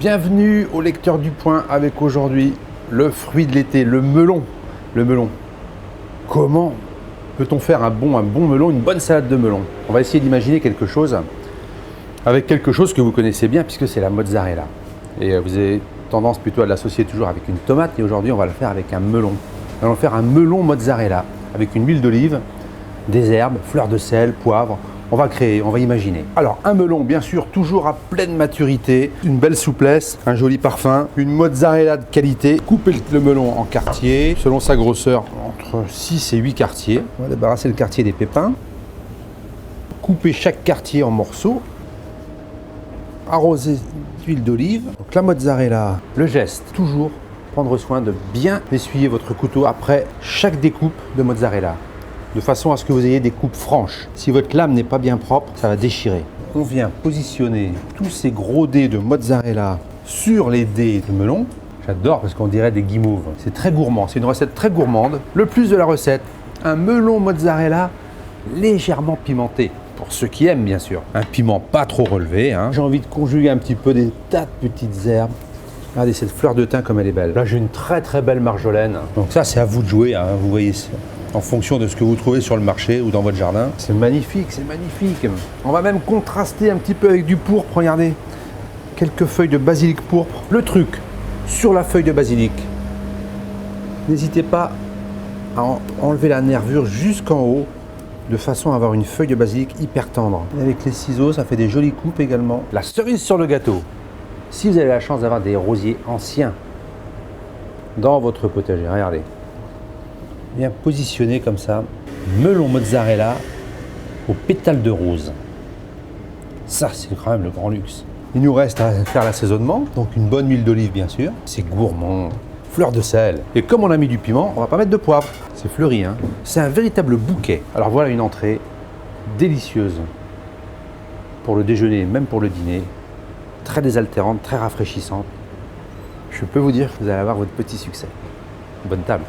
Bienvenue au lecteur du point avec aujourd'hui le fruit de l'été, le melon. Le melon. Comment peut-on faire un bon melon, une bonne salade de melon? On va essayer d'imaginer quelque chose avec quelque chose que vous connaissez bien puisque c'est la mozzarella. Et vous avez tendance plutôt à l'associer toujours avec une tomate et aujourd'hui on va le faire avec un melon. Nous allons faire un melon mozzarella avec une huile d'olive, des herbes, fleurs de sel, poivre. On va créer, on va imaginer. Alors un melon bien sûr toujours à pleine maturité, une belle souplesse, un joli parfum, une mozzarella de qualité. Coupez le melon en quartiers, selon sa grosseur, entre 6 et 8 quartiers. On va débarrasser le quartier des pépins. Coupez chaque quartier en morceaux. Arroser d'huile d'olive. Donc la mozzarella, le geste, toujours prendre soin de bien essuyer votre couteau après chaque découpe de mozzarella, de façon à ce que vous ayez des coupes franches. Si votre lame n'est pas bien propre, ça va déchirer. On vient positionner tous ces gros dés de mozzarella sur les dés de melon. J'adore parce qu'on dirait des guimauves. C'est très gourmand, c'est une recette très gourmande. Le plus de la recette, un melon mozzarella légèrement pimenté. Pour ceux qui aiment bien sûr. Un piment pas trop relevé. J'ai envie de conjuguer un petit peu des tas de petites herbes. Regardez cette fleur de thym comme elle est belle. Là j'ai une très belle marjolaine. Donc ça c'est à vous de jouer, vous voyez, en fonction de ce que vous trouvez sur le marché ou dans votre jardin. C'est magnifique, c'est magnifique. On va même contraster un petit peu avec du pourpre, regardez. Quelques feuilles de basilic pourpre. Le truc, sur la feuille de basilic, n'hésitez pas à enlever la nervure jusqu'en haut, de façon à avoir une feuille de basilic hyper tendre. Et avec les ciseaux, ça fait des jolies coupes également. La cerise sur le gâteau. Si vous avez la chance d'avoir des rosiers anciens dans votre potager, regardez. Bien positionné comme ça. Melon mozzarella aux pétales de rose. Ça, c'est quand même le grand luxe. Il nous reste à faire l'assaisonnement. Donc une bonne huile d'olive, bien sûr. C'est gourmand. Fleur de sel. Et comme on a mis du piment, on va pas mettre de poivre. C'est fleuri, C'est un véritable bouquet. Alors voilà une entrée délicieuse pour le déjeuner, même pour le dîner. Très désaltérante, très rafraîchissante. Je peux vous dire que vous allez avoir votre petit succès. Bonne table.